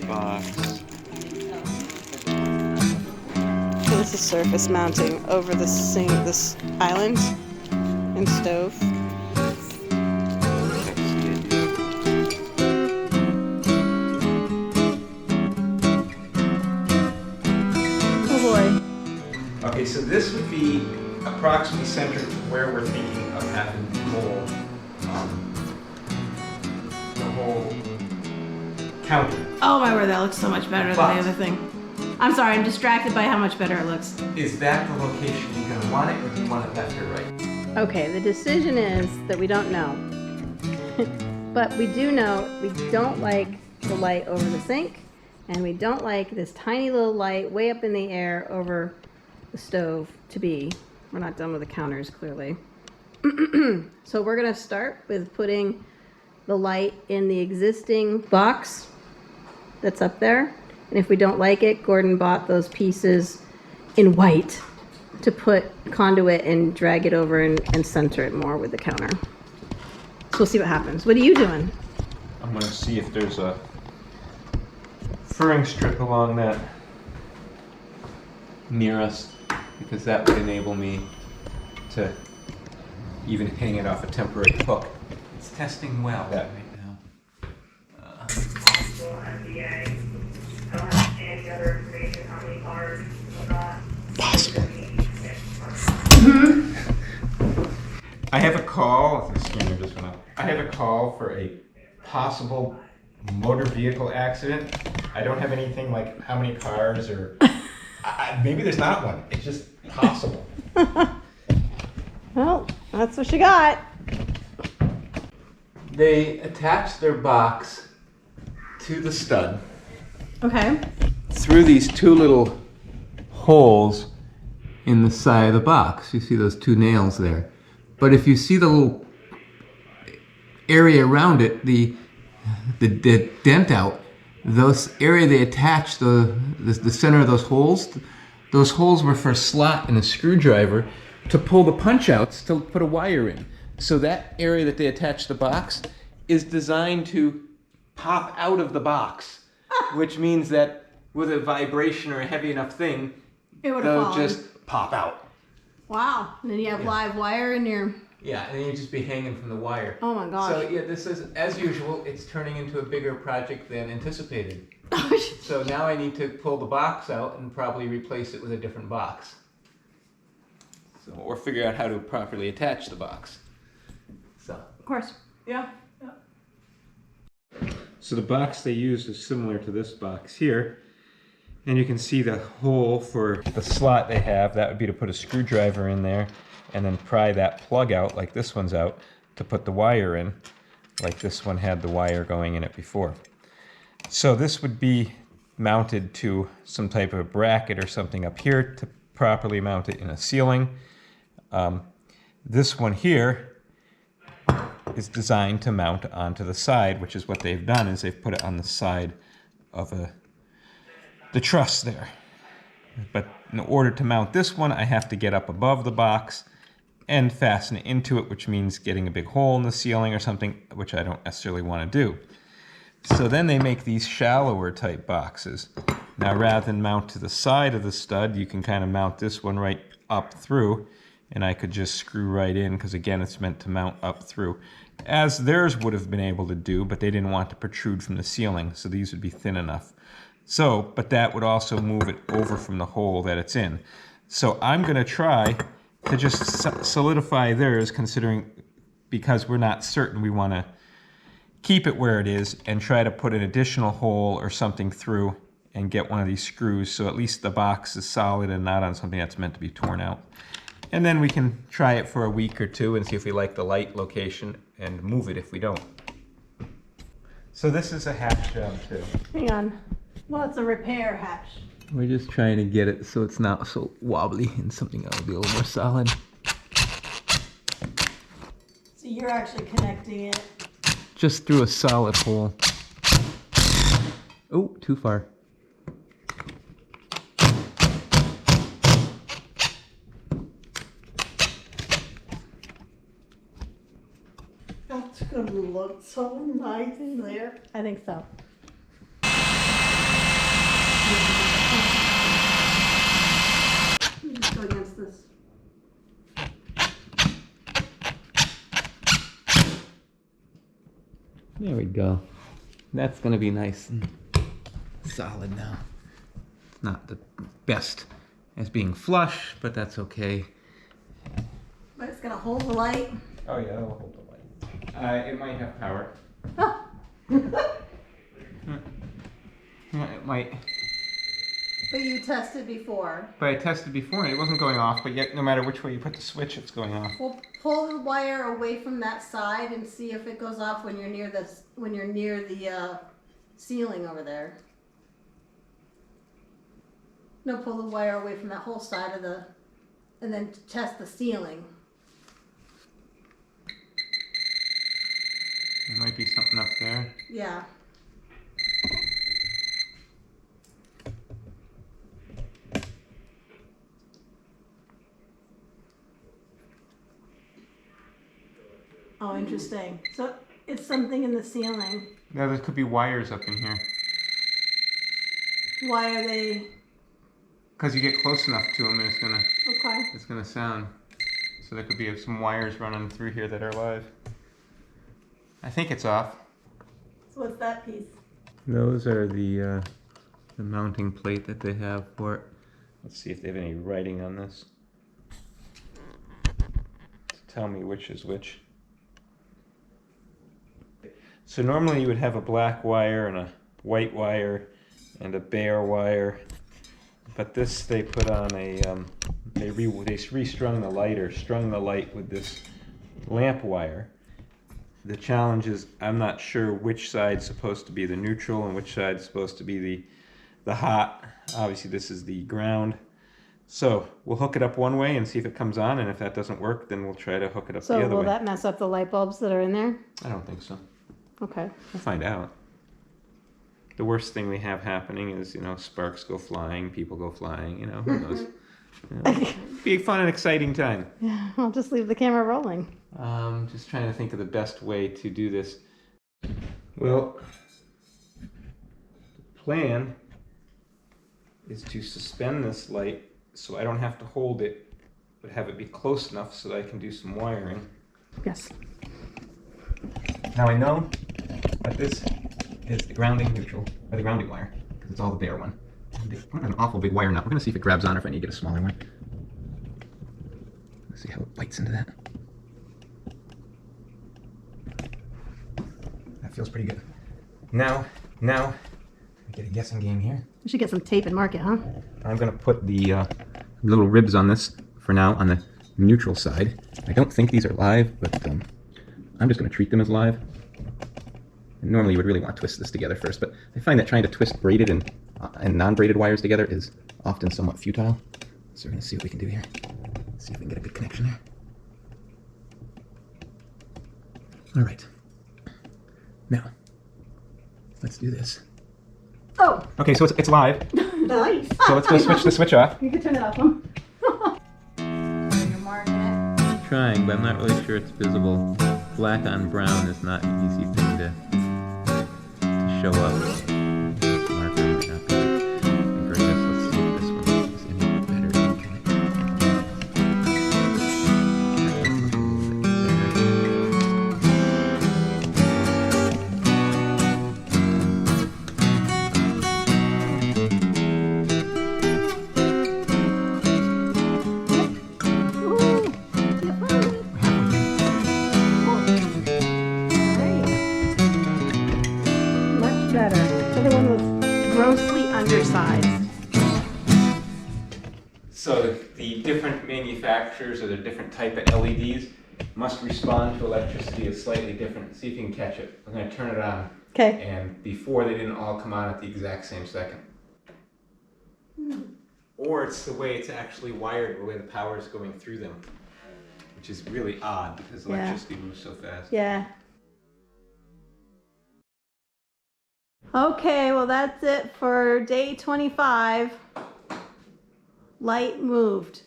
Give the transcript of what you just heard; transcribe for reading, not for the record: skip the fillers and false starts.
box. So this is surface mounting over the sink, this island and stove. Oh boy. Okay, so this would be approximately centered to where we're thinking of having the whole counter. Oh my word, that looks so much better than the other thing. I'm sorry, I'm distracted by how much better it looks. Is that the location you're going to want it, or do you want it left or right? Okay, the decision is that we don't know. But we do know we don't like the light over the sink, and we don't like this tiny little light way up in the air over the stove to be. We're not done with the counters, clearly. So we're gonna start with putting the light in the existing box that's up there. And if we don't like it, Gordon bought those pieces in white to put conduit and drag it over and center it more with the counter. So we'll see what happens. What are you doing? I'm going to see if there's a furring strip along that near us, because that would enable me to even hang it off a temporary hook. It's testing well right now. Possible. I have a call. The scanner just went up. I have a call for a possible motor vehicle accident. I don't have anything like how many cars or maybe there's not one. It's just possible. Well, that's what you got. They attach their box to the stud. Okay. Through these two little holes in the side of the box. You see those two nails there. But if you see the little area around it, the dent out, those area they attach the center of those holes were for a slot and a screwdriver to pull the punch outs to put a wire in. So that area that they attach the box is designed to pop out of the box, which means that with a vibration or a heavy enough thing, they'll just pop out. Wow. And then you have live wire in your... Yeah, and then you'd just be hanging from the wire. Oh my gosh. So yeah, this is, as usual, it's turning into a bigger project than anticipated. So now I need to pull the box out and probably replace it with a different box. So, or figure out how to properly attach the box. So. Of course. Yeah. So the box they use is similar to this box here. And you can see the hole for the slot they have. That would be to put a screwdriver in there and then pry that plug out, like this one's out, to put the wire in, like this one had the wire going in it before. So this would be mounted to some type of bracket or something up here to properly mount it in a ceiling. This one here is designed to mount onto the side, which is what they've done, is they've put it on the side of the truss there. But in order to mount this one, I have to get up above the box and fasten it into it, which means getting a big hole in the ceiling or something, which I don't necessarily want to do. So then they make these shallower type boxes. Now rather than mount to the side of the stud, you can kind of mount this one right up through, and I could just screw right in, because again it's meant to mount up through, as theirs would have been able to do, but they didn't want to protrude from the ceiling, so these would be thin enough. So, but that would also move it over from the hole that it's in. So I'm going to try to just solidify theirs, considering, because we're not certain, we want to keep it where it is and try to put an additional hole or something through and get one of these screws so at least the box is solid and not on something that's meant to be torn out. And then we can try it for a week or two and see if we like the light location and move it if we don't. So this is a hatch job too. Hang on. Well, it's a repair hatch. We're just trying to get it so it's not so wobbly and something that will be a little more solid. So you're actually connecting it. Just through a solid hole. Oh, too far. That's gonna look so nice in there. I think so. There we go. That's gonna be nice and solid now. Not the best as being flush, but that's okay. But it's gonna hold the light. Oh yeah, that'll hold the light. It might have power. Oh. Yeah, it might. But you tested before. But I tested before and it wasn't going off, but yet no matter which way you put the switch, it's going off. Well, pull the wire away from that side and see if it goes off when you're near the ceiling over there. No, pull the wire away from that whole side of the, and then test the ceiling. There might be something up there. Yeah. Oh, interesting. So it's something in the ceiling. No, there could be wires up in here. Why are they? Because you get close enough to them and Okay. it's gonna sound. So there could be some wires running through here that are live. I think it's off. So what's that piece? Those are the mounting plate that they have for it. Let's see if they have any writing on this to tell me which is which. So normally you would have a black wire and a white wire and a bare wire, but this they put on a they restrung the light or strung the light with this lamp wire. The challenge is I'm not sure which side's supposed to be the neutral and which side's supposed to be the hot. Obviously this is the ground. So we'll hook it up one way and see if it comes on, and if that doesn't work then we'll try to hook it up the other way. So will that mess up the light bulbs that are in there? I don't think so. Okay. We'll find out. The worst thing we have happening is, sparks go flying, people go flying, who knows. Be a fun and exciting time. Yeah, I'll just leave the camera rolling. Just trying to think of the best way to do this. Well, the plan is to suspend this light so I don't have to hold it, but have it be close enough so that I can do some wiring. Yes. Now I know that this is the grounding neutral, or the grounding wire, because it's all the bare one. And they put an awful big wire nut. We're going to see if it grabs on or if I need to get a smaller one. Let's see how it bites into that. That feels pretty good. Now, we get a guessing game here. We should get some tape and mark it, huh? I'm going to put the little ribs on this for now on the neutral side. I don't think these are live, but I'm just going to treat them as live. And normally you would really want to twist this together first, but I find that trying to twist braided and non-braided wires together is often somewhat futile. So we're going to see what we can do here. See if we can get a good connection there. All right. Now, let's do this. Oh! Okay, so it's live. Nice! So let's go switch the switch off. You can turn it off, huh? You're marking it. Trying, but I'm not really sure it's visible. Black on brown is not an easy thing to show up. Marker might not be the greatest. Let's see if this one is any better. Ooh, you found it. Much better. The other one was grossly undersized. So the different manufacturers or the different type of LEDs must respond to electricity is slightly different. See if you can catch it. I'm going to turn it on. Okay. And before they didn't all come on at the exact same second. Or it's the way it's actually wired, the way the power is going through them, which is really odd because electricity moves so fast. Yeah. Okay, well that's it for day 25. Light moved.